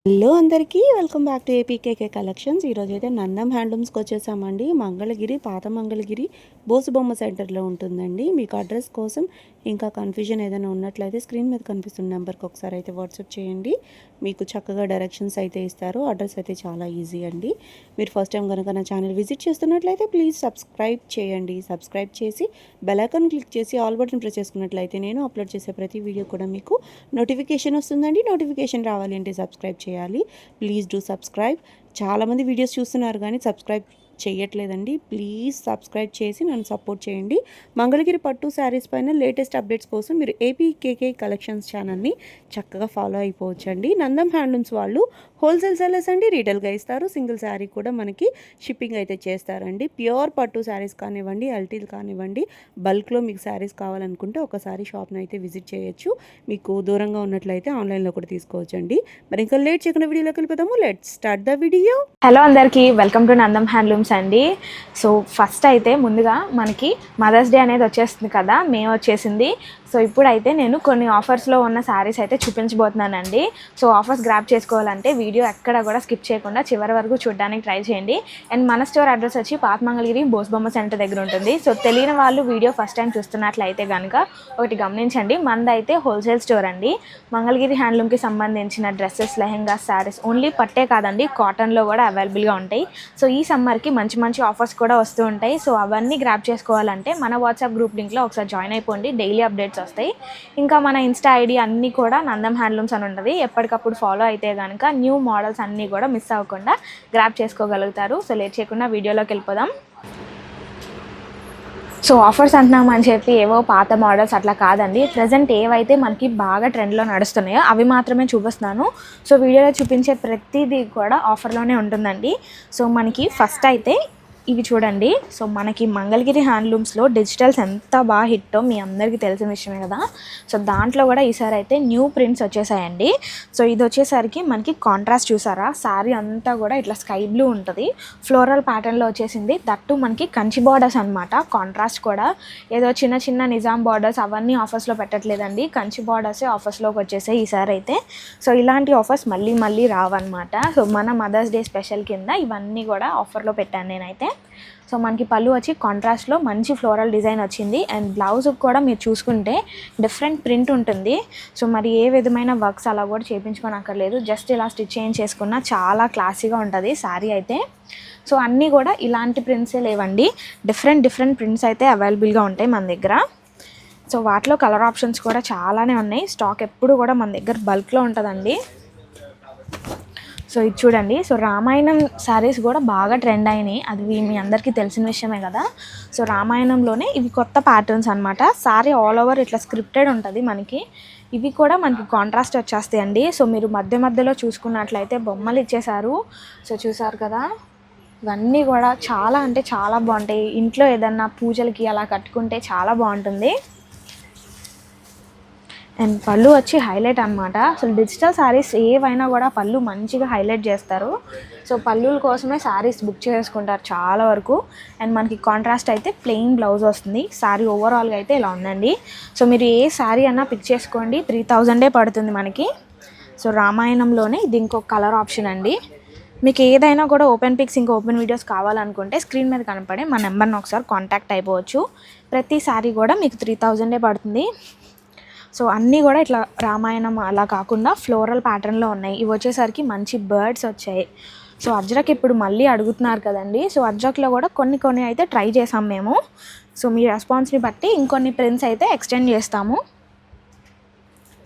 Hello అందరికీ welcome back to APKK collections. ఈరోజైతే నందం హ్యాండ్లూమ్స్కి వచ్చేసామండి. మంగళగిరి, పాత మంగళగిరి బోసుబొమ్మ సెంటర్లో ఉంటుందండి. మీకు అడ్రస్ కోసం ఇంకా కన్ఫ్యూజన్ ఏదైనా ఉన్నట్లయితే స్క్రీన్ మీద కనిపిస్తున్న నెంబర్కి ఒకసారి అయితే వాట్సాప్ చేయండి. మీకు చక్కగా డైరెక్షన్స్ అయితే ఇస్తారు. అడ్రస్ అయితే చాలా ఈజీ అండి. మీరు ఫస్ట్ టైం కనుక నా ఛానల్ విజిట్ చేస్తున్నట్లయితే ప్లీజ్ సబ్స్క్రైబ్ చేయండి. సబ్స్క్రైబ్ చేసి బెల్ ఐకాన్ క్లిక్ చేసి ఆల్ బటన్ ప్రెస్ చేసుకున్నట్లయితే నేను అప్లోడ్ చేసే ప్రతి వీడియో కూడా మీకు నోటిఫికేషన్ వస్తుందండి. నోటిఫికేషన్ రావాలి అంటే సబ్స్క్రైబ్ చేయాలి. Please do subscribe. చాలామంది వీడియోస్ చూస్తున్నారు కానీ సబ్స్క్రైబ్ చేయట్లేదండి. ప్లీజ్ సబ్స్క్రైబ్ చేసి నన్ను సపోర్ట్ చేయండి. మంగళగిరి పట్టు శారీస్ పైన లేటెస్ట్ అప్డేట్స్ కోసం మీరు ఏపీకేకే కలెక్షన్స్ ఛానల్ని చక్కగా ఫాలో అయిపోవచ్చండి. నందం హ్యాండ్లూమ్స్ వాళ్ళు హోల్సేల్ సెల్లర్స్ అండి. రీటైల్గా ఇస్తారు. సింగిల్ శారీ కూడా మనకి షిప్పింగ్ అయితే చేస్తారండి. ప్యూర్ పట్టు శారీస్ కానివ్వండి, అల్టీలు కానివ్వండి, బల్క్లో మీకు శారీస్ కావాలనుకుంటే ఒకసారి షాప్ని అయితే విజిట్ చేయొచ్చు. మీకు దూరంగా ఉన్నట్లయితే ఆన్లైన్లో కూడా తీసుకోవచ్చండి. మరి ఇంకా లేట్ చేయకుండా వీడియోలోకి వెళ్ళిపోతాము. Let's start the video. Hello అందరికీ, వెల్కమ్ టు నందం హ్యాండ్లూమ్స్ అండి. సో ఫస్ట్ అయితే ముందుగా మనకి మదర్స్ డే అనేది వచ్చేస్తుంది కదా, మే వచ్చేసింది. సో ఇప్పుడైతే నేను కొన్ని ఆఫర్స్లో ఉన్న శారీస్ అయితే చూపించబోతున్నానండి. సో ఆఫర్స్ గ్రాప్ చేసుకోవాలంటే వీడియో ఎక్కడ కూడా స్కిప్ చేయకుండా చివరి వరకు చూడడానికి ట్రై చేయండి. అండ్ మన స్టోర్ అడ్రస్ వచ్చి పాత మంగళగిరి బోసుబొమ్మ సెంటర్ దగ్గర ఉంటుంది. సో తెలియని వాళ్ళు వీడియో ఫస్ట్ టైం చూస్తున్నట్లయితే కనుక ఒకటి గమనించండి, మనదైతే హోల్సేల్ స్టోర్ అండి. మంగళగిరి హ్యాండ్లూమ్కి సంబంధించిన డ్రెస్సెస్, లెహెంగాస్, శారీస్ ఓన్లీ పట్టే కాదండి, కాటన్లో కూడా అవైలబుల్గా ఉంటాయి. సో ఈ సమ్మర్కి మంచి మంచి ఆఫర్స్ కూడా వస్తూ ఉంటాయి. సో అవన్నీ గ్రాప్ చేసుకోవాలంటే మన వాట్సాప్ గ్రూప్ లింక్లో ఒకసారి జాయిన్ అయిపోండి. డైలీ అప్డేట్స్ వస్తాయి. ఇంకా మన ఇన్స్టా ఐడి అన్నీ కూడా నందం హ్యాండ్లూమ్స్ అని ఉంటుంది. ఎప్పటికప్పుడు ఫాలో అయితే కనుక న్యూ మోడల్స్ అన్నీ కూడా మిస్ అవ్వకుండా గ్రాప్ చేసుకోగలుగుతారు. సో లేట్ చేయకుండా వీడియోలోకి వెళ్ళిపోదాం. సో ఆఫర్స్ అంటున్నామని చెప్పి ఏవో పాత మోడల్స్ అట్లా కాదండి. ప్రజెంట్ ఏవైతే మనకి బాగా ట్రెండ్లో నడుస్తున్నాయో అవి మాత్రమే చూపిస్తున్నాను. సో వీడియోలో చూపించే ప్రతిదీ కూడా ఆఫర్లోనే ఉంటుందండి. సో మనకి ఫస్ట్ అయితే ఇవి చూడండి. సో మనకి మంగళగిరి హ్యాండ్లూమ్స్లో డిజిటల్స్ ఎంత బాగా హిట్టో మీ అందరికీ తెలిసిన విషయమే కదా. సో దాంట్లో కూడా ఈసారి అయితే న్యూ ప్రింట్స్ వచ్చేసాయండి. సో ఇది వచ్చేసరికి మనకి కాంట్రాస్ట్ చూసారా, శారీ అంతా కూడా ఇట్లా స్కై బ్లూ ఉంటుంది, ఫ్లోరల్ ప్యాటర్న్లో వచ్చేసింది. దట్టు మనకి కంచి బార్డర్స్ అనమాట. కాంట్రాస్ట్ కూడా ఏదో చిన్న చిన్న నిజాం బార్డర్స్ అవన్నీ ఆఫర్స్లో పెట్టట్లేదండి, కంచి బార్డర్సే ఆఫర్స్లోకి వచ్చేసాయి ఈసారి అయితే. సో ఇలాంటి ఆఫర్స్ మళ్ళీ మళ్ళీ రావన్నమాట. సో మన మదర్స్ డే స్పెషల్ కింద ఇవన్నీ కూడా ఆఫర్లో పెట్టాను నేనైతే. సో మనకి పళ్ళు వచ్చి కాంట్రాస్ట్లో మంచి ఫ్లోరల్ డిజైన్ వచ్చింది. అండ్ బ్లౌజ్ కూడా మీరు చూసుకుంటే డిఫరెంట్ ప్రింట్ ఉంటుంది. సో మరి ఏ విధమైన వర్క్స్ అలా కూడా చేయించుకోనక్కర్లేదు, జస్ట్ ఇలా స్టిచ్ చేయించేసుకున్న చాలా క్లాసీగా ఉంటుంది శారీ అయితే. సో అన్నీ కూడా ఇలాంటి ప్రింట్సే లేవండి, డిఫరెంట్ ప్రింట్స్ అయితే అవైలబుల్గా ఉంటాయి మన దగ్గర. సో వాటిలో కలర్ ఆప్షన్స్ కూడా చాలానే ఉన్నాయి. స్టాక్ ఎప్పుడు కూడా మన దగ్గర బల్క్లో ఉంటుందండి. సో ఇది చూడండి. సో రామాయణం శారీస్ కూడా బాగా ట్రెండ్ అయినాయి, అది మీ అందరికీ తెలిసిన విషయమే కదా. సో రామాయణంలోనే ఇవి కొత్త ప్యాటర్న్స్ అనమాట. శారీ ఆల్ ఓవర్ ఇట్లా స్క్రిప్టెడ్ ఉంటుంది మనకి. ఇవి కూడా మనకి కాంట్రాస్ట్ వచ్చేస్తాయండి. సో మీరు మధ్య మధ్యలో చూసుకున్నట్లయితే బొమ్మలు ఇచ్చేశారు. సో చూసారు కదా, ఇవన్నీ కూడా చాలా అంటే చాలా బాగుంటాయి. ఇంట్లో ఏదన్నా పూజలకి అలా కట్టుకుంటే చాలా బాగుంటుంది. అండ్ పళ్ళు వచ్చి హైలైట్ అనమాట. అసలు డిజిటల్ శారీస్ ఏవైనా కూడా పళ్ళు మంచిగా హైలైట్ చేస్తారు. సో పళ్ళుల కోసమే శారీస్ బుక్ చేసుకుంటారు చాలా వరకు. అండ్ మనకి కాంట్రాస్ట్ అయితే ప్లెయిన్ బ్లౌజ్ వస్తుంది. శారీ ఓవరాల్గా అయితే ఇలా ఉందండి. సో మీరు ఏ శారీ అన్నా పిక్ చేసుకోండి, 3000 పడుతుంది మనకి. సో రామాయణంలోనే ఇది ఇంకొక కలర్ ఆప్షన్ అండి. మీకు ఏదైనా కూడా ఓపెన్ పిక్స్ ఇంకా ఓపెన్ వీడియోస్ కావాలనుకుంటే స్క్రీన్ మీద కనపడే మా నెంబర్ని ఒకసారి కాంటాక్ట్ అయిపోవచ్చు. ప్రతి శారీ కూడా మీకు 3000 పడుతుంది. సో అన్నీ కూడా ఇట్లా రామాయణం అలా కాకుండా ఫ్లోరల్ ప్యాటర్న్లో ఉన్నాయి. ఇవి వచ్చేసరికి మంచి బర్డ్స్ వచ్చాయి. సో అజ్రక్ ఇప్పుడు మళ్ళీ అడుగుతున్నారు కదండి. సో అజ్రక్లో కూడా కొన్ని అయితే ట్రై చేసాం మేము. సో మీ రెస్పాన్స్ని బట్టి ఇంకొన్ని ప్రింట్స్ అయితే ఎక్స్టెండ్ చేస్తాము.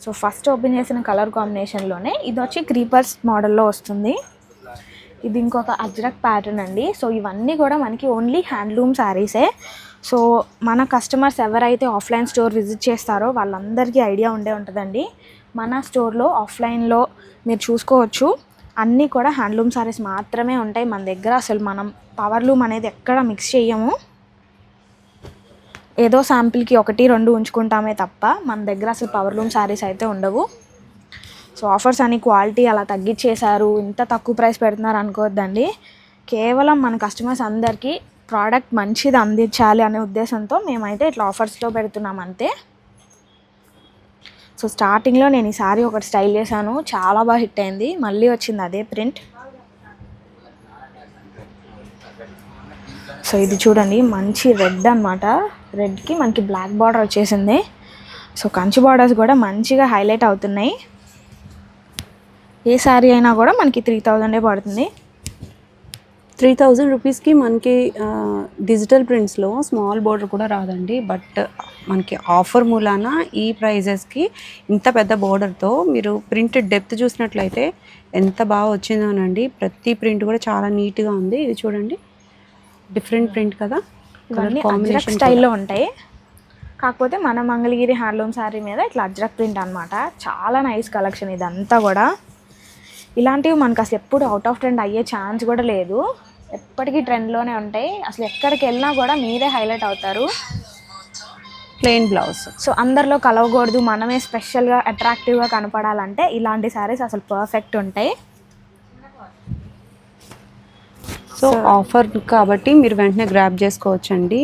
సో ఫస్ట్ ఓపెన్ చేసిన కలర్ కాంబినేషన్లోనే ఇది వచ్చి క్రీపర్స్ మోడల్లో వస్తుంది. ఇది ఇంకొక అజ్రక్ ప్యాటర్న్ అండి. సో ఇవన్నీ కూడా మనకి ఓన్లీ హ్యాండ్లూమ్ శారీసే. సో మన కస్టమర్స్ ఎవరైతే ఆఫ్లైన్ స్టోర్ విజిట్ చేస్తారో వాళ్ళందరికీ ఐడియా ఉంటుందండి. మన స్టోర్లో ఆఫ్లైన్లో మీరు చూసుకోవచ్చు, అన్నీ కూడా హ్యాండ్లూమ్ శారీస్ మాత్రమే ఉంటాయి మన దగ్గర. అసలు మనం పవర్లూమ్ అనేది ఎక్కడ మిక్స్ చేయము. ఏదో శాంపిల్కి 1-2 ఉంచుకుంటామే తప్ప మన దగ్గర అసలు పవర్లూమ్ శారీస్ అయితే ఉండవు. సో ఆఫర్స్ అని క్వాలిటీ అలా తగ్గించేశారు, ఇంత తక్కువ ప్రైస్ పెడుతున్నారు అనుకోవద్దండి. కేవలం మన కస్టమర్స్ అందరికీ ప్రోడక్ట్ మంచిది అందించాలి అనే ఉద్దేశంతో మేమైతే ఇట్లా ఆఫర్స్లో పెడుతున్నాం అంతే. సో స్టార్టింగ్లో నేను ఈ సారీ ఒకటి స్టైల్ చేశాను, చాలా బాగా హిట్ అయింది. మళ్ళీ వచ్చింది అదే ప్రింట్. సో ఇది చూడండి, మంచి రెడ్ అనమాట. రెడ్కి మనకి బ్లాక్ బార్డర్ వచ్చేసింది. సో కంచి బార్డర్స్ కూడా మంచిగా హైలైట్ అవుతున్నాయి. ఏ శారీ అయినా కూడా మనకి 3000 పడుతుంది. 3000 రూపీస్కి మనకి డిజిటల్ ప్రింట్స్లో స్మాల్ బోర్డర్ కూడా రాదండి. బట్ మనకి ఆఫర్ మూలాన ఈ ప్రైజెస్కి ఇంత పెద్ద బోర్డర్తో మీరు ప్రింట్ డెప్త్ చూసినట్లయితే ఎంత బాగా వచ్చిందోనండి. ప్రతి ప్రింట్ కూడా చాలా నీట్గా ఉంది. ఇది చూడండి, డిఫరెంట్ ప్రింట్ కదా, ఇవన్నీ అజ్రక్ స్టైల్లో ఉంటాయి. కాకపోతే మన మంగళగిరి హ్యాండ్లూమ్ శారీ మీద ఇట్లా అజ్రక్ ప్రింట్ అనమాట. చాలా నైస్ కలెక్షన్ ఇదంతా కూడా. ఇలాంటివి మనకు అసలు ఎప్పుడు అవుట్ ఆఫ్ ట్రెండ్ అయ్యే ఛాన్స్ కూడా లేదు. ఎప్పటికీ ట్రెండ్లోనే ఉంటాయి. అసలు ఎక్కడికి వెళ్ళినా కూడా మీరే హైలైట్ అవుతారు. Plain blouse. సో అందరిలో కలవకూడదు, మనమే స్పెషల్గా అట్రాక్టివ్గా కనపడాలంటే ఇలాంటి శారీస్ అసలు పర్ఫెక్ట్ ఉంటాయి. సో ఆఫర్ కాబట్టి మీరు వెంటనే గ్రాబ్ చేసుకోవచ్చండి.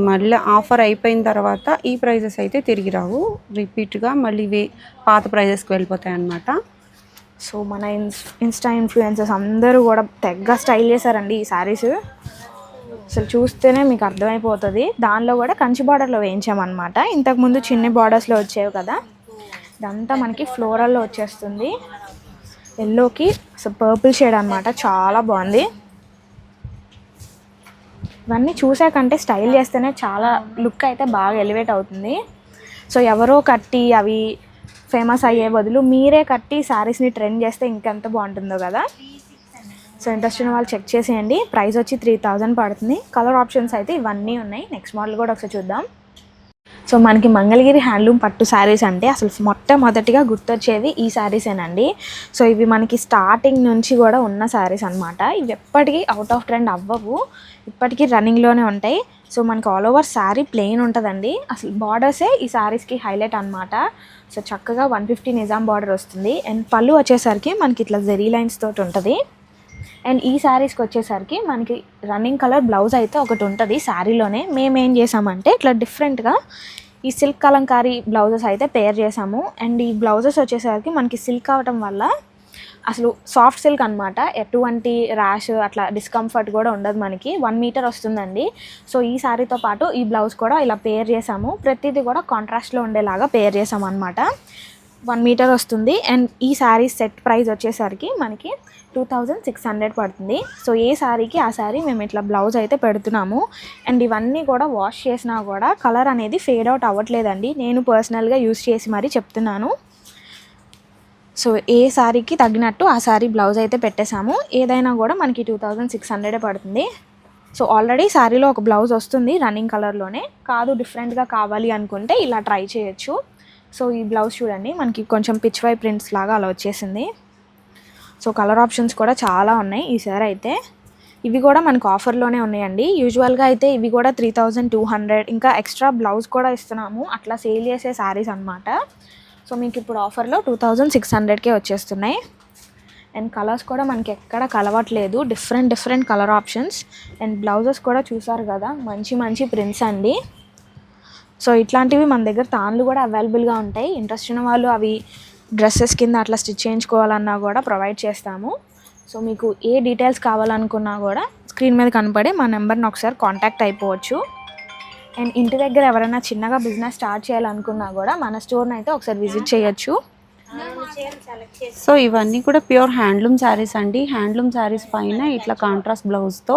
మళ్ళీ ఆఫర్ అయిపోయిన తర్వాత ఈ ప్రైజెస్ అయితే తిరిగి రావు, రిపీట్గా మళ్ళీ పాత ప్రైజెస్కి వెళ్ళిపోతాయి అన్నమాట. సో మన ఇన్స్టా ఇన్ఫ్లుయెన్సర్స్ అందరూ కూడా తెగ స్టైల్ చేశారండి ఈ శారీస్. అసలు చూస్తేనే మీకు అర్థమైపోతుంది. దానిలో కూడా కంచి బార్డర్లో వేయించామన్నమాట. ఇంతకుముందు చిన్న బార్డర్స్లో వచ్చేవి కదా, ఇదంతా మనకి ఫ్లోరల్లో వచ్చేస్తుంది. ఎల్లోకి అసలు పర్పుల్ షేడ్ అనమాట, చాలా బాగుంది. ఇవన్నీ చూసాకంటే స్టైల్ చేస్తేనే చాలా లుక్ అయితే బాగా ఎలివేట్ అవుతుంది. సో ఎవరో కట్టి అవి ఫేమస్ అయ్యే బదులు మీరే కట్టి శారీస్ని ట్రెండ్ చేస్తే ఇంకెంత బాగుంటుందో కదా. సో ఇంట్రెస్ట్ ఉన్న వాళ్ళు చెక్ చేసేయండి. ప్రైస్ వచ్చి 3000 పడుతుంది. కలర్ ఆప్షన్స్ అయితే ఇవన్నీ ఉన్నాయి. నెక్స్ట్ మోడల్ కూడా ఒకసారి చూద్దాం. సో మనకి మంగళగిరి హ్యాండ్లూమ్ పట్టు శారీస్ అంటే అసలు మొట్టమొదటిగా గుర్తొచ్చేవి ఈ శారీసేనండి. సో ఇవి మనకి స్టార్టింగ్ నుంచి కూడా ఉన్న శారీస్ అనమాట. ఇవి ఎప్పటికీ అవుట్ ఆఫ్ ట్రెండ్ అవ్వవు, ఇప్పటికీ రన్నింగ్లోనే ఉంటాయి. సో మనకి ఆల్ ఓవర్ శారీ ప్లెయిన్ ఉంటుందండి. అసలు బార్డర్సే ఈ శారీస్కి హైలైట్ అనమాట. సో చక్కగా 150 నిజాం బార్డర్ వస్తుంది. అండ్ పళ్ళు వచ్చేసరికి మనకి ఇట్లా జెరీ లైన్స్ తోటి ఉంటుంది. అండ్ ఈ శారీస్కి వచ్చేసరికి మనకి రన్నింగ్ కలర్ బ్లౌజ్ అయితే ఒకటి ఉంటుంది శారీలోనే. మేము ఏం చేసామంటే ఇట్లా డిఫరెంట్గా ఈ సిల్క్ కలంకారీ బ్లౌజెస్ అయితే పేర్ చేసాము. అండ్ ఈ బ్లౌజెస్ వచ్చేసరికి మనకి సిల్క్ అవటం వల్ల అసలు సాఫ్ట్ సిల్క్ అనమాట, ఎటువంటి ర్యాష్ అట్లా డిస్కంఫర్ట్ కూడా ఉండదు. మనకి 1 మీటర్ వస్తుందండి. సో ఈ శారీతో పాటు ఈ బ్లౌజ్ కూడా ఇలా పేర్ చేసాము. ప్రతిదీ కూడా కాంట్రాస్ట్లో ఉండేలాగా పేర్ చేసాము అనమాట. 1 మీటర్ వస్తుంది. అండ్ ఈ శారీ సెట్ ప్రైస్ వచ్చేసరికి మనకి 2600 పడుతుంది. సో ఏ శారీకి ఆ శారీ మేము ఇట్లా బ్లౌజ్ అయితే పెడుతున్నాము. అండ్ ఇవన్నీ కూడా వాష్ చేసినా కూడా కలర్ అనేది ఫేడ్ అవుట్ అవ్వట్లేదండి. నేను పర్సనల్గా యూస్ చేసి మరీ చెప్తున్నాను. సో ఏ శారీకి తగ్గినట్టు ఆ శారీ బ్లౌజ్ అయితే పెట్టేశాము. ఏదైనా కూడా మనకి 2600 పడుతుంది. సో ఆల్రెడీ శారీలో ఒక బ్లౌజ్ వస్తుంది రన్నింగ్ కలర్లోనే. కాదు డిఫరెంట్గా కావాలి అనుకుంటే ఇలా ట్రై చేయొచ్చు. సో ఈ బ్లౌజ్ చూడండి, మనకి కొంచెం పిచ్ వై ప్రింట్స్ లాగా అలా వచ్చేసింది. సో కలర్ ఆప్షన్స్ కూడా చాలా ఉన్నాయి ఈసారి అయితే. ఇవి కూడా మనకు ఆఫర్లోనే ఉన్నాయండి. యూజువల్గా అయితే ఇవి కూడా 3200, ఇంకా ఎక్స్ట్రా బ్లౌజ్ కూడా ఇస్తున్నాము. అట్లా సేల్ చేసే శారీస్ అనమాట. సో మీకు ఇప్పుడు ఆఫర్లో 2600కే వచ్చేస్తున్నాయి. అండ్ కలర్స్ కూడా మనకి ఎక్కడ కలవట్లేదు, different colour options. And blouses కూడా చూసారు కదా, మంచి ప్రింట్స్ అండి. సో ఇట్లాంటివి మన దగ్గర తాన్లు కూడా అవైలబుల్గా ఉంటాయి. ఇంట్రెస్ట్ ఉన్న వాళ్ళు అవి డ్రెస్సెస్ కింద అట్లా స్టిచ్ చేయించుకోవాలన్నా కూడా ప్రొవైడ్ చేస్తాము. సో మీకు ఏ డీటెయిల్స్ కావాలనుకున్నా కూడా స్క్రీన్ మీద కనపడే మా నెంబర్ని ఒకసారి కాంటాక్ట్ అయిపోవచ్చు. అండ్ ఇంటి దగ్గర ఎవరైనా చిన్నగా బిజినెస్ స్టార్ట్ చేయాలనుకున్నా కూడా మన స్టోర్ని అయితే ఒకసారి విజిట్ చేయొచ్చు. సో ఇవన్నీ కూడా ప్యూర్ హ్యాండ్లూమ్ శారీస్ అండి. హ్యాండ్లూమ్ శారీస్ పైన ఇట్లా కాంట్రాస్ట్ బ్లౌజ్తో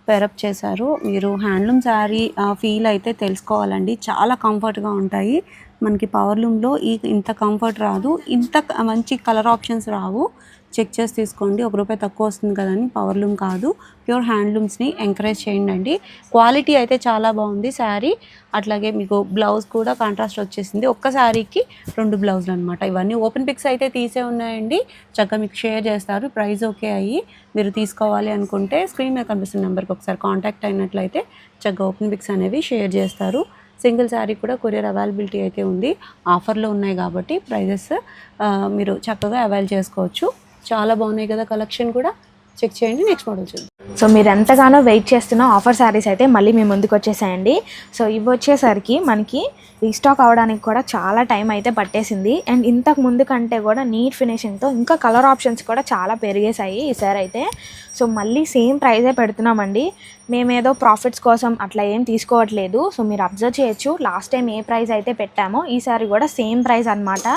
పేరప్ చేశారు. మీరు హ్యాండ్లూమ్ శారీ ఫీల్ అయితే తెలుసుకోవాలండి, చాలా కంఫర్ట్గా ఉంటాయి. మనకి పవర్లూమ్లో ఇంత కంఫర్ట్ రాదు, ఇంత మంచి కలర్ ఆప్షన్స్ రావు. చెక్ చేసి తీసుకోండి. ₹1 తక్కువ వస్తుంది కదని పవర్లూమ్ కాదు. ప్యూర్ హ్యాండ్లూమ్స్ని ఎంకరేజ్ చేయండి అండి. క్వాలిటీ అయితే చాలా బాగుంది శారీ. అట్లాగే మీకు బ్లౌజ్ కూడా కాంట్రాస్ట్ వచ్చేసింది. ఒక్క శారీకి 2 బ్లౌజులు అనమాట. ఇవన్నీ ఓపెన్ పిక్స్ అయితే తీసే ఉన్నాయండి. చక్కగా మీకు షేర్ చేస్తారు. ప్రైస్ ఓకే అయ్యి మీరు తీసుకోవాలి అనుకుంటే స్క్రీన్ మీద కనిపిస్తున్న నెంబర్కి ఒకసారి కాంటాక్ట్ అయినట్లయితే చక్కగా ఓపెన్ పిక్స్ అనేవి షేర్ చేస్తారు. సింగిల్ శారీ కూడా కొరియర్ అవైలబిలిటీ అయితే ఉంది. ఆఫర్లో ఉన్నాయి కాబట్టి ప్రైజెస్ మీరు చక్కగా అవైల్ చేసుకోవచ్చు. చాలా బాగున్నాయి కదా కలెక్షన్ కూడా. చెక్ చేయండి. నెక్స్ట్ మోడల్ చూద్దాం. సో మీరు ఎంతగానో వెయిట్ చేస్తున్న ఆఫర్ శారీస్ అయితే మళ్ళీ మీ ముందుకు వచ్చేసాయండి. సో ఇవి వచ్చేసరికి మనకి రీస్టాక్ అవడానికి కూడా చాలా టైం అయితే పట్టేసింది. అండ్ ఇంతకు ముందు కంటే కూడా నీట్ ఫినిషింగ్తో ఇంకా కలర్ ఆప్షన్స్ కూడా చాలా పెరిగేసాయి ఈసారి అయితే. సో మళ్ళీ సేమ్ ప్రైజే పెడుతున్నామండి. మేమేదో ప్రాఫిట్స్ కోసం అట్లా ఏం తీసుకోవట్లేదు. సో మీరు అబ్జర్వ్ చేయొచ్చు, లాస్ట్ టైం ఏ ప్రైస్ అయితే పెట్టామో ఈసారి కూడా సేమ్ ప్రైస్ అనమాట.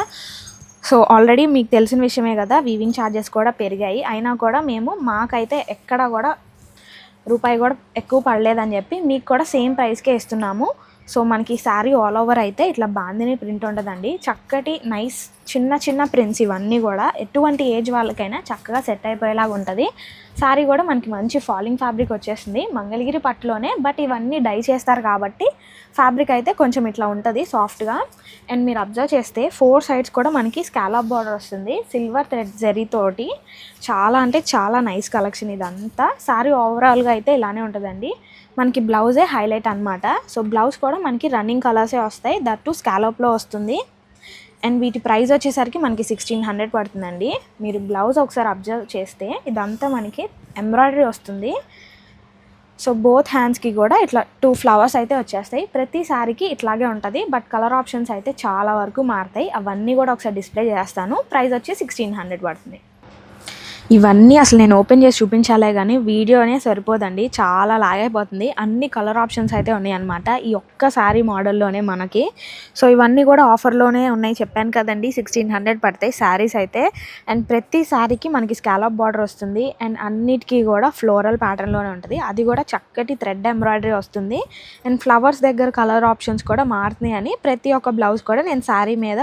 సో ఆల్రెడీ మీకు తెలిసిన విషయమే కదా, వీవింగ్ ఛార్జెస్ కూడా పెరిగాయి. అయినా కూడా మాకైతే ఎక్కడ కూడా రూపాయి కూడా ఎక్కువ పడలేదని చెప్పి మీకు కూడా సేమ్ ప్రైస్కే ఇస్తున్నాము. సో మనకి శారీ ఆల్ ఓవర్ అయితే ఇట్లా బాందిని ప్రింట్ ఉంటుందండి. చక్కటి నైస్ చిన్న చిన్న ప్రింట్స్ ఇవన్నీ కూడా ఎటువంటి ఏజ్ వాళ్ళకైనా చక్కగా సెట్ అయిపోయేలాగా ఉంటుంది. శారీ కూడా మనకి మంచి ఫాలింగ్ ఫ్యాబ్రిక్ వచ్చేస్తుంది, మంగళగిరి పట్టులోనే. బట్ ఇవన్నీ డై చేస్తారు కాబట్టి ఫ్యాబ్రిక్ అయితే కొంచెం ఇట్లా ఉంటుంది సాఫ్ట్గా. అండ్ మీరు అబ్జర్వ్ చేస్తే 4 సైడ్స్ కూడా మనకి స్కాలప్ బార్డర్ వస్తుంది సిల్వర్ థ్రెడ్ జరీ తోటి. చాలా అంటే చాలా నైస్ కలెక్షన్ ఇదంతా. శారీ ఓవరాల్గా అయితే ఇలానే ఉంటుందండి. మనకి బ్లౌజే హైలైట్ అనమాట. సో బ్లౌజ్ కూడా మనకి రన్నింగ్ కలర్సే వస్తాయి, దట్ టు స్కాలప్లో వస్తుంది. అండ్ వీటి ప్రైస్ వచ్చేసరికి మనకి 1600 పడుతుందండి. మీరు బ్లౌజ్ ఒకసారి అబ్జర్వ్ చేస్తే ఇదంతా మనకి ఎంబ్రాయిడరీ వస్తుంది. సో బోత్ హ్యాండ్స్కి కూడా ఇట్లా 2 ఫ్లవర్స్ అయితే వచ్చేస్తాయి. ప్రతి శారీకి ఇట్లాగే ఉంటుంది. బట్ కలర్ ఆప్షన్స్ అయితే చాలా వరకు మారుతాయి. అవన్నీ కూడా ఒకసారి డిస్ప్లే చేస్తాను. ప్రైస్ వచ్చి 1600 పడుతుంది. ఇవన్నీ అసలు నేను ఓపెన్ చేసి చూపించాలే కానీ వీడియోనే సరిపోదండి, చాలా లాగైపోతుంది. అన్ని కలర్ ఆప్షన్స్ అయితే ఉన్నాయి అనమాట ఈ ఒక్క శారీ మోడల్లోనే మనకి. సో ఇవన్నీ కూడా ఆఫర్లోనే ఉన్నాయి, చెప్పాను కదండి. 1600 పడతాయి శారీస్ అయితే. అండ్ ప్రతి శారీకి మనకి స్కాలప్ బార్డర్ వస్తుంది. అండ్ అన్నిటికీ కూడా ఫ్లోరల్ ప్యాటర్న్లోనే ఉంటుంది, అది కూడా చక్కటి థ్రెడ్ ఎంబ్రాయిడరీ వస్తుంది. అండ్ ఫ్లవర్స్ దగ్గర కలర్ ఆప్షన్స్ కూడా మారుతున్నాయి అని ప్రతి ఒక్క బ్లౌజ్ కూడా నేను శారీ మీద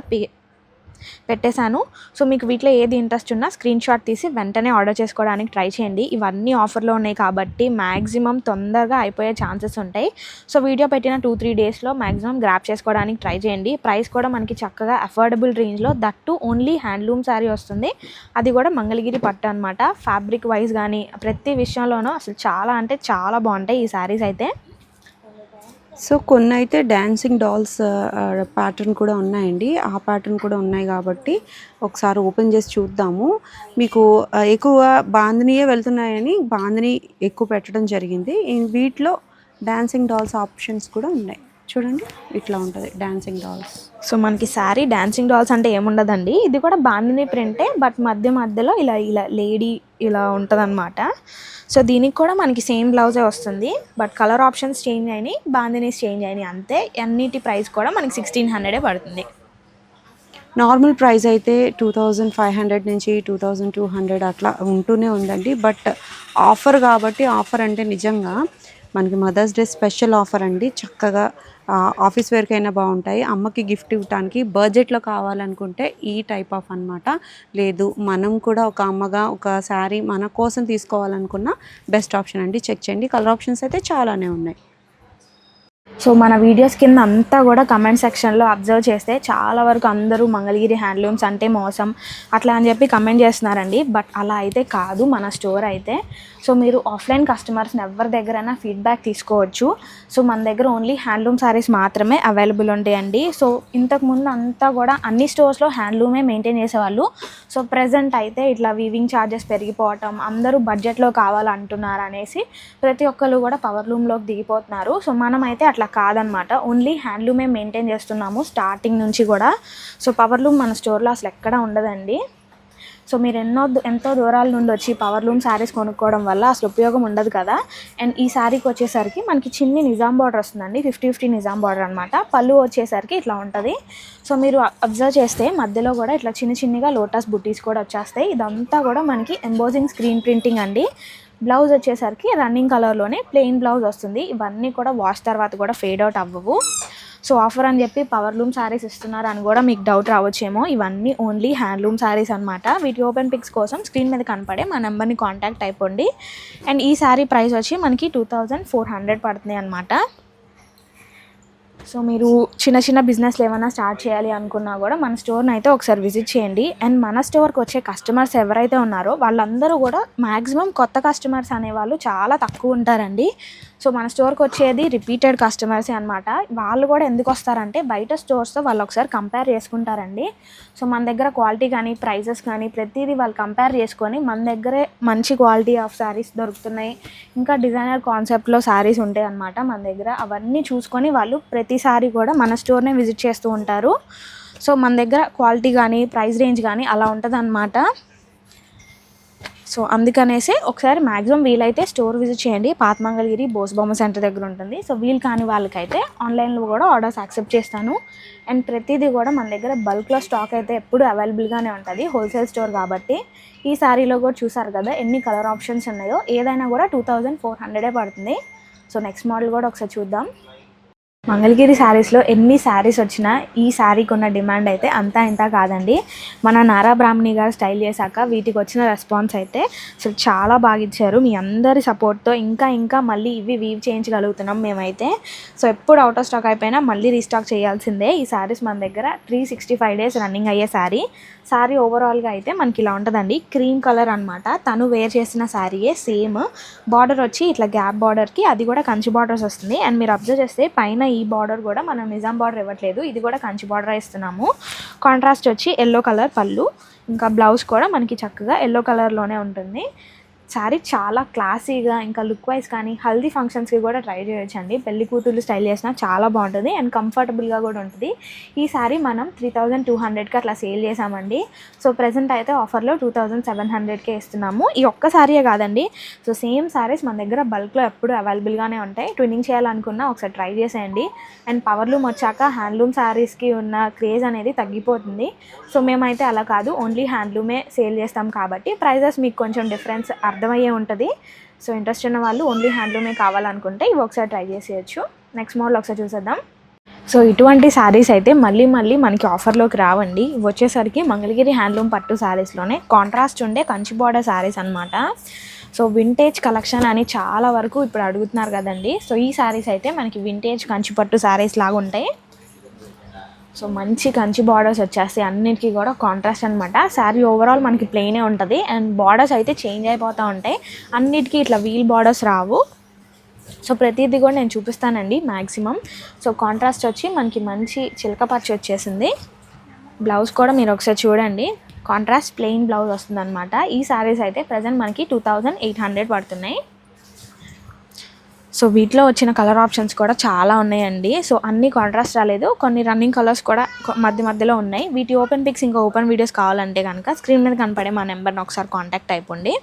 పెట్టేశాను. సో మీకు వీటిలో ఏది ఇంట్రెస్ట్ ఉన్నా స్క్రీన్ షాట్ తీసి వెంటనే ఆర్డర్ చేసుకోవడానికి ట్రై చేయండి. ఇవన్నీ ఆఫర్లో ఉన్నాయి కాబట్టి మ్యాక్సిమం తొందరగా అయిపోయే ఛాన్సెస్ ఉంటాయి. సో వీడియో పెట్టిన 2-3 డేస్లో మ్యాక్సిమం గ్రాప్ చేసుకోవడానికి ట్రై చేయండి. ప్రైస్ కూడా మనకి చక్కగా అఫోర్డబుల్ రేంజ్లో, దట్టు ఓన్లీ హ్యాండ్లూమ్ శారీ వస్తుంది, అది కూడా మంగళగిరి పట్టు అనమాట. ఫ్యాబ్రిక్ వైజ్ కానీ ప్రతి విషయంలోనూ అసలు చాలా అంటే చాలా బాగుంటాయి ఈ శారీస్ అయితే. సో కొన్ని అయితే డాన్సింగ్ డాల్స్ ప్యాటర్న్ కూడా ఉన్నాయండి, ఆ ప్యాటర్న్ కూడా ఉన్నాయి కాబట్టి ఒకసారి ఓపెన్ చేసి చూద్దాము. మీకు ఎక్కువ బాందినియే వెళ్తున్నాయని బాందిని ఎక్కువ పెట్టడం జరిగింది. వీటిలో డాన్సింగ్ డాల్స్ ఆప్షన్స్ కూడా ఉన్నాయి. చూడండి ఇట్లా ఉంటుంది డాన్సింగ్ డాల్స్. సో మనకి శారీ డాన్సింగ్ డాల్స్ అంటే ఏముండదండి, ఇది కూడా బాందిని ప్రింటే, బట్ మధ్యలో ఇలా ఇలా లేడీ ఇలా ఉంటుంది అనమాట. సో దీనికి కూడా మనకి సేమ్ బ్లౌజే వస్తుంది, బట్ కలర్ ఆప్షన్స్ చేంజ్ అయినాయి, బాందినీస్ చేంజ్ అయినాయి అంతే. అన్నిటి ప్రైస్ కూడా మనకి 1600 పడుతుంది. నార్మల్ ప్రైస్ అయితే 2500 నుంచి 2200 అట్లా ఉంటూనే ఉందండి. బట్ ఆఫర్ కాబట్టి, ఆఫర్ అంటే నిజంగా మనకి మదర్స్ డే స్పెషల్ ఆఫర్ అండి. చక్కగా ఆఫీస్ వేర్కి అయినా బాగుంటాయి, అమ్మకి గిఫ్ట్ ఇవ్వడానికి బడ్జెట్లో కావాలనుకుంటే ఈ టైప్ ఆఫ్ అనమాట. లేదు మనం కూడా ఒక అమ్మగా ఒక శారీ మన కోసం తీసుకోవాలనుకున్న బెస్ట్ ఆప్షన్ అండి. చెక్ చేయండి, కలర్ ఆప్షన్స్ అయితే చాలానే ఉన్నాయి. సో మన వీడియోస్ కింద అంతా కూడా కమెంట్ సెక్షన్లో అబ్జర్వ్ చేస్తే చాలా వరకు అందరూ మంగళగిరి హ్యాండ్లూమ్స్ అంటే మోసం అట్లా అని చెప్పి కమెంట్ చేస్తున్నారండి. బట్ అలా అయితే కాదు మన స్టోర్ అయితే. సో మీరు ఆఫ్లైన్ కస్టమర్స్ని ఎవరి దగ్గరైనా ఫీడ్బ్యాక్ తీసుకోవచ్చు. సో మన దగ్గర ఓన్లీ హ్యాండ్లూమ్ శారీస్ మాత్రమే అవైలబుల్ ఉంటాయండి. సో ఇంతకుముందు అంతా కూడా అన్ని స్టోర్స్లో హ్యాండ్లూమే మెయింటైన్ చేసేవాళ్ళు. సో ప్రజెంట్ అయితే ఇట్లా వీవింగ్ ఛార్జెస్ పెరిగిపోవటం, అందరూ బడ్జెట్లో కావాలంటున్నారు అనేసి ప్రతి ఒక్కరు కూడా పవర్లూమ్లోకి దిగిపోతున్నారు. సో మనమైతే అట్లా కాదనమాట, ఓన్లీ హ్యాండ్లూమే మెయింటైన్ చేస్తున్నాము స్టార్టింగ్ నుంచి కూడా. సో పవర్లూమ్ మన స్టోర్లో అసలు ఎక్కడా ఉండదండి. సో మీరు ఎంతో దూరాల నుండి వచ్చి పవర్లూమ్ శారీస్ కొనుక్కోవడం వల్ల అసలు ఉపయోగం ఉండదు కదా. అండ్ ఈ శారీకి వచ్చేసరికి మనకి చిన్ని నిజాం బార్డర్ వస్తుందండి, 50-50 నిజాం బార్డర్ అనమాట. పళ్ళు వచ్చేసరికి ఇట్లా ఉంటుంది. సో మీరు అబ్జర్వ్ చేస్తే మధ్యలో కూడా ఇట్లా చిన్నగా లోటస్ బుట్టీస్ కూడా వచ్చేస్తాయి. ఇదంతా కూడా మనకి ఎంబోజింగ్ స్క్రీన్ ప్రింటింగ్ అండి. బ్లౌజ్ వచ్చేసరికి రన్నింగ్ కలర్లోనే ప్లెయిన్ బ్లౌజ్ వస్తుంది. ఇవన్నీ కూడా వాష్ తర్వాత కూడా ఫేడ్ అవుట్ అవ్వవు. సో ఆఫర్ అని చెప్పి పవర్లూమ్ శారీస్ ఇస్తున్నారు అని కూడా మీకు డౌట్ రావచ్చేమో. ఇవన్నీ ఓన్లీ హ్యాండ్లూమ్ శారీస్ అనమాట. వీటి ఓపెన్ పిక్స్ కోసం స్క్రీన్ మీద కనపడే మా నెంబర్ని కాంటాక్ట్ అయిపోండి. అండ్ ఈ శారీ ప్రైస్ వచ్చి మనకి 2400 పడుతుంది అనమాట. సో మీరు చిన్న బిజినెస్లు ఏమైనా స్టార్ట్ చేయాలి అనుకున్నా కూడా మన స్టోర్ని అయితే ఒకసారి విజిట్ చేయండి. అండ్ మన స్టోర్కి వచ్చే కస్టమర్స్ ఎవరైతే ఉన్నారో వాళ్ళందరూ కూడా మ్యాక్సిమం కొత్త కస్టమర్స్ అనేవాళ్ళు చాలా తక్కువ ఉంటారండి. సో మన స్టోర్కి వచ్చేది రిపీటెడ్ కస్టమర్సే అనమాట. వాళ్ళు కూడా ఎందుకు వస్తారంటే బయట స్టోర్స్తో వాళ్ళు ఒకసారి కంపేర్ చేసుకుంటారండి. సో మన దగ్గర క్వాలిటీ కానీ ప్రైజెస్ కానీ ప్రతిదీ వాళ్ళు కంపేర్ చేసుకొని మన దగ్గరే మంచి క్వాలిటీ ఆఫ్ శారీస్ దొరుకుతున్నాయి, ఇంకా డిజైనర్ కాన్సెప్ట్లో శారీస్ ఉంటాయి అన్నమాట మన దగ్గర. అవన్నీ చూసుకొని వాళ్ళు ప్రతిసారి కూడా మన స్టోర్నే విజిట్ చేస్తూ ఉంటారు. సో మన దగ్గర క్వాలిటీ కానీ ప్రైస్ రేంజ్ కానీ అలా ఉంటుంది అన్నమాట. సో అందుకనేసి ఒకసారి మ్యాక్సిమం వీలైతే స్టోర్ విజిట్ చేయండి. పాత మంగళగిరి బోస్ బొమ్మ సెంటర్ దగ్గర ఉంటుంది. సో వీలు కాని వాళ్ళకైతే ఆన్లైన్లో కూడా ఆర్డర్స్ యాక్సెప్ట్ చేస్తాను. అండ్ ప్రతిదీ కూడా మన దగ్గర బల్క్లో స్టాక్ అయితే ఎప్పుడు అవైలబుల్గానే ఉంటుంది, హోల్సేల్ స్టోర్ కాబట్టి. ఈ శారీలో కూడా చూసారు కదా ఎన్ని కలర్ ఆప్షన్స్ ఉన్నాయో. ఏదైనా కూడా 2400 పడుతుంది. సో నెక్స్ట్ మోడల్ కూడా ఒకసారి చూద్దాం. మంగళగిరి శారీస్లో ఎన్ని శారీస్ వచ్చినా ఈ శారీకి ఉన్న డిమాండ్ అయితే అంతా ఇంత కాదండి. మన నారా బ్రాహ్మణి గారు స్టైల్ చేశాక వీటికి వచ్చిన రెస్పాన్స్ అయితే అసలు చాలా బాగా ఇచ్చారు. మీ అందరి సపోర్ట్తో ఇంకా మళ్ళీ ఇవి వీవ్ చేయించగలుగుతున్నాం మేమైతే. సో ఎప్పుడు అవుట్ ఆఫ్ స్టాక్ అయిపోయినా మళ్ళీ రీస్టాక్ చేయాల్సిందే. ఈ శారీస్ మన దగ్గర 365 days రన్నింగ్ అయ్యే శారీ ఓవరాల్గా అయితే మనకి ఇలా ఉంటుందండి. క్రీమ్ కలర్ అనమాట. తను వేర్ చేసిన శారీయే సేమ్. బార్డర్ వచ్చి ఇట్లా గ్యాప్ బార్డర్కి అది కూడా కంచి బార్డర్స్ వస్తుంది. అండ్ మీరు అబ్జర్వ్ చేస్తే పైన ఈ బార్డర్ కూడా మనం నిజాం బార్డర్ ఇవ్వట్లేదు, ఇది కూడా కంచి బార్డర్ ఇస్తున్నాము. కాంట్రాస్ట్ వచ్చి ఎల్లో కలర్ పళ్ళు, ఇంకా బ్లౌజ్ కూడా మనకి చక్కగా ఎల్లో కలర్లోనే ఉంటుంది. శారీ చాలా క్లాసీగా ఇంకా లుక్ వైజ్ కానీ హల్దీ ఫంక్షన్స్కి కూడా ట్రై చేయొచ్చండి. పెళ్లి కూతుర్లు స్టైల్ చేసినా చాలా బాగుంటుంది అండ్ కంఫర్టబుల్గా కూడా ఉంటుంది. ఈ శారీ మనం 3200కి అట్లా సేల్ చేసామండి. సో ప్రజెంట్ అయితే ఆఫర్లో 2700కే ఇస్తున్నాము. ఈ ఒక్క శారీయే కాదండి, సో సేమ్ శారీస్ మన దగ్గర బల్క్లో ఎప్పుడు అవైలబుల్గానే ఉంటాయి. ట్విన్నింగ్ చేయాలనుకున్నా ఒకసారి ట్రై చేసేయండి. అండ్ పవర్లూమ్ వచ్చాక హ్యాండ్లూమ్ శారీస్కి ఉన్న క్రేజ్ అనేది తగ్గిపోతుంది. సో మేమైతే అలా కాదు, ఓన్లీ హ్యాండ్లూమే సేల్ చేస్తాం కాబట్టి ప్రైజెస్ మీకు కొంచెం డిఫరెన్స్ అర్థమయ్యే ఉంటుంది. సో ఇంట్రెస్ట్ ఉన్న వాళ్ళు ఓన్లీ హ్యాండ్లూమే కావాలనుకుంటే ఇవి ఒకసారి ట్రై చేసేయచ్చు. నెక్స్ట్ మోడల్ ఒకసారి చూసేద్దాం. సో ఇటువంటి శారీస్ అయితే మళ్ళీ మనకి ఆఫర్లోకి రావండి. ఇవి వచ్చేసరికి మంగళగిరి హ్యాండ్లూమ్ పట్టు శారీస్లోనే కాంట్రాస్ట్ ఉండే కంచి బార్డర్ శారీస్ అనమాట. సో వింటేజ్ కలెక్షన్ అని చాలా వరకు ఇప్పుడు అడుగుతున్నారు కదండి. సో ఈ శారీస్ అయితే మనకి వింటేజ్ కంచి పట్టు శారీస్ లాగా ఉంటాయి. సో మంచి కంచి బార్డర్స్ వచ్చేస్తాయి, అన్నిటికీ కూడా కాంట్రాస్ట్ అనమాట. శారీ ఓవరాల్ మనకి ప్లెయినే ఉంటుంది అండ్ బార్డర్స్ అయితే చేంజ్ అయిపోతూ ఉంటాయి. అన్నిటికీ ఇట్లా వీల్ బార్డర్స్ రావు. సో ప్రతిదీ కూడా నేను చూపిస్తానండి మ్యాక్సిమం. సో కాంట్రాస్ట్ వచ్చి మనకి మంచి చిలక పచ్చి వచ్చేసింది. బ్లౌజ్ కూడా మీరు ఒకసారి చూడండి, కాంట్రాస్ట్ ప్లెయిన్ బ్లౌజ్ వస్తుంది అనమాట. ఈ శారీస్ అయితే ప్రజెంట్ మనకి 2800 పడుతున్నాయి. సో వీటిలో వచ్చిన కలర్ ఆప్షన్స్ కూడా చాలా ఉన్నాయండి. సో అన్ని కాంట్రాస్ట్ రాలేదు, కొన్ని రన్నింగ్ కలర్స్ కూడా మధ్యలో ఉన్నాయి. వీటి ఓపెన్ పిక్స్ ఇంకా ఓపెన్ వీడియోస్ కావాలంటే కనుక స్క్రీన్ మీద కనపడే మా నెంబర్ని ఒకసారి కాంటాక్ట్ అయిపోండి.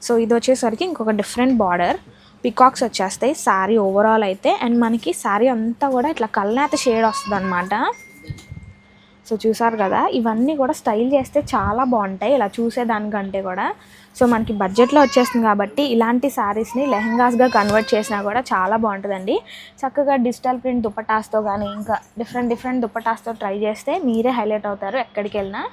సో ఇది వచ్చేసరికి ఇంకొక డిఫరెంట్ బార్డర్, పికాక్స్ వచ్చేస్తాయి శారీ ఓవరాల్ అయితే. అండ్ మనకి శారీ అంతా కూడా ఇట్లా కల్నేత షేడ్ వస్తుంది అనమాట. సో చూసారు కదా, ఇవన్నీ కూడా స్టైల్ చేస్తే చాలా బాగుంటాయి ఇలా చూసేదానికంటే కూడా. సో మనకి బడ్జెట్లో వచ్చేస్తుంది కాబట్టి ఇలాంటి శారీస్ని లెహంగాస్గా కన్వర్ట్ చేసినా కూడా చాలా బాగుంటుందండి. చక్కగా డిజిటల్ ప్రింట్ దుపటాస్తో కానీ ఇంకా డిఫరెంట్ దుపటాస్తో ట్రై చేస్తే మీరే హైలైట్ అవుతారు ఎక్కడికి వెళ్ళినా.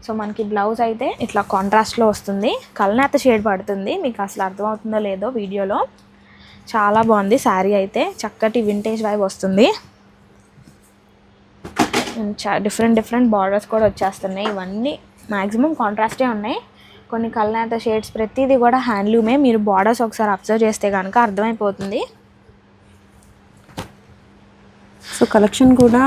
సో మనకి బ్లౌజ్ అయితే ఇట్లా కాంట్రాస్ట్లో వస్తుంది, కల్నేత షేడ్ పడుతుంది. మీకు అసలు అర్థమవుతుందో లేదో వీడియోలో. చాలా బాగుంది శారీ అయితే, చక్కటి వింటేజ్ వైబ్ వస్తుంది. డిఫరెంట్ బార్డర్స్ కూడా వచ్చేస్తున్నాయి. ఇవన్నీ మ్యాక్సిమం కాంట్రాస్టే ఉన్నాయి. కొన్ని కల్నేత షేడ్స్ ప్రతిదీ కూడా హ్యాండ్లూమే. మీరు బార్డర్స్ ఒకసారి అబ్జర్వ్ చేస్తే కనుక అర్థమైపోతుంది. సో కలెక్షన్ కూడా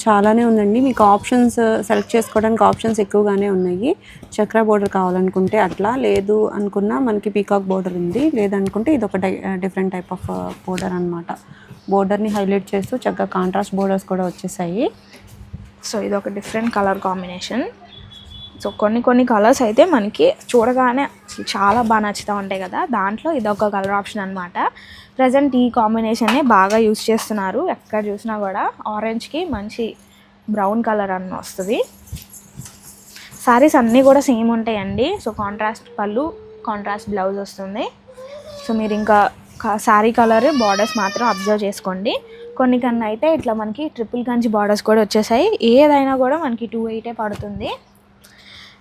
చాలానే ఉందండి. మీకు ఆప్షన్స్ సెలెక్ట్ చేసుకోవడానికి ఆప్షన్స్ ఎక్కువగానే ఉన్నాయి. చక్ర బోర్డర్ కావాలనుకుంటే అట్లా, లేదు అనుకున్నా మనకి పీకాక్ బోర్డర్ ఉంది, లేదనుకుంటే ఇది ఒక డిఫరెంట్ టైప్ ఆఫ్ బోర్డర్ అనమాట. బోర్డర్ని హైలైట్ చేస్తూ చక్కగా కాంట్రాస్ట్ బోర్డర్స్ కూడా వచ్చేసాయి. సో ఇది ఒక డిఫరెంట్ కలర్ కాంబినేషన్. సో కొన్ని కలర్స్ అయితే మనకి చూడగానే చాలా బాగా నచ్చుతూ ఉంటాయి కదా, దాంట్లో ఇదొక కలర్ ఆప్షన్ అనమాట. ప్రజెంట్ ఈ కాంబినేషన్నే బాగా యూస్ చేస్తున్నారు ఎక్కడ చూసినా కూడా. ఆరెంజ్కి మంచి బ్రౌన్ కలర్ అన్న వస్తుంది. శారీస్ అన్నీ కూడా సేమ్ ఉంటాయండి. సో కాంట్రాస్ట్ పళ్ళు, కాంట్రాస్ట్ బ్లౌజ్ వస్తుంది. సో మీరు ఇంకా శారీ కలర్ బార్డర్స్ మాత్రం అబ్జర్వ్ చేసుకోండి. కొన్ని కన్నా అయితే ఇట్లా మనకి ట్రిపుల్ కంచి బార్డర్స్ కూడా వచ్చేసాయి. ఏదైనా కూడా మనకి 280 పడుతుంది.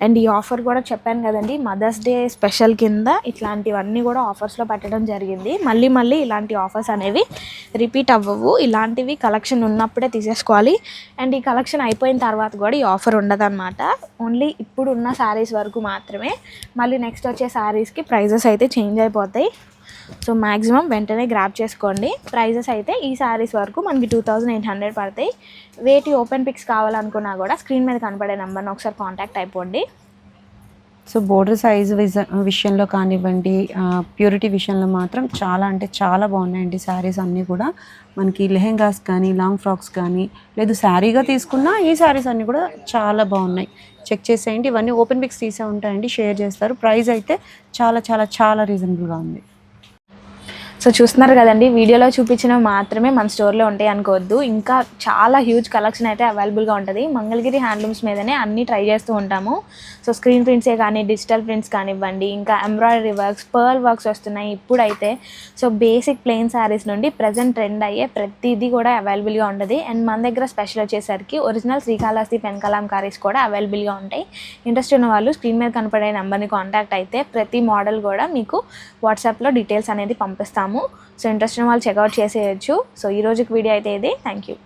అండ్ ఈ ఆఫర్ కూడా చెప్పాను కదండి, మదర్స్ డే స్పెషల్ కింద ఇట్లాంటివన్నీ కూడా ఆఫర్స్లో పెట్టడం జరిగింది. మళ్ళీ ఇలాంటి ఆఫర్స్ అనేవి రిపీట్ అవ్వవు. ఇలాంటివి కలెక్షన్ ఉన్నప్పుడే తీసేసుకోవాలి. అండ్ ఈ కలెక్షన్ అయిపోయిన తర్వాత కూడా ఈ ఆఫర్ ఉండదన్నమాట. ఓన్లీ ఇప్పుడు ఉన్న శారీస్ వరకు మాత్రమే. మళ్ళీ నెక్స్ట్ వచ్చే శారీస్కి ప్రైజెస్ అయితే చేంజ్ అయిపోతాయి. సో మ్యాక్సిమం వెంటనే గ్రాప్ చేసుకోండి. ప్రైజెస్ అయితే ఈ శారీస్ వరకు మనకి 2800 పడతాయి. వేటి ఓపెన్ పిక్స్ కావాలనుకున్నా కూడా స్క్రీన్ మీద కనపడే నెంబర్ని ఒకసారి కాంటాక్ట్ అయిపోండి. సో బోర్డర్ సైజ్ విషయంలో కానివ్వండి, ప్యూరిటీ విషయంలో మాత్రం చాలా అంటే చాలా బాగున్నాయండి శారీస్ అన్నీ కూడా. మనకి లెహెంగాస్ కానీ, లాంగ్ ఫ్రాక్స్ కానీ, లేదు శారీగా తీసుకున్నా ఈ శారీస్ అన్నీ కూడా చాలా బాగున్నాయి. చెక్ చేసేయండి. ఇవన్నీ ఓపెన్ పిక్స్ తీసే ఉంటాయండి, షేర్ చేస్తారు. ప్రైస్ అయితే చాలా చాలా చాలా రీజనబుల్గా ఉంది. సో చూస్తున్నారు కదండి, వీడియోలో చూపించినవి మాత్రమే మన స్టోర్లో ఉంటాయి అనుకోవద్దు. ఇంకా చాలా హ్యూజ్ కలెక్షన్ అయితే అవైలబుల్గా ఉంటుంది. మంగళగిరి హ్యాండ్లూమ్స్ మీదనే అన్నీ ట్రై చేస్తూ ఉంటాము. సో స్క్రీన్ ప్రింట్సే కానీ, డిజిటల్ ప్రింట్స్ కానివ్వండి, ఇంకా ఎంబ్రాయిడరీ వర్క్స్, పర్ల్ వర్క్స్ వస్తున్నాయి ఇప్పుడైతే. సో బేసిక్ ప్లెయిన్ శారీస్ నుండి ప్రజెంట్ ట్రెండ్ అయ్యే ప్రతిదీ కూడా అవైలబుల్గా ఉంటుంది. అండ్ మన దగ్గర స్పెషల్ వచ్చేసరికి ఒరిజినల్ శ్రీకాళహస్తి పెన్ కలాంకారీస్ కూడా అవైలబుల్గా ఉంటాయి. ఇంట్రెస్ట్ ఉన్న వాళ్ళు స్క్రీన్ మీద కనపడే నెంబర్ని కాంటాక్ట్ అయితే ప్రతి మోడల్ కూడా మీకు వాట్సాప్లో డీటెయిల్స్ అనేది పంపిస్తాము. సో ఇంట్రెస్ట్ ఉన్న వాళ్ళు చెక్అవుట్ చేసేయచ్చు. సో ఈ రోజుకి వీడియో అయితే ఇది. Thank you.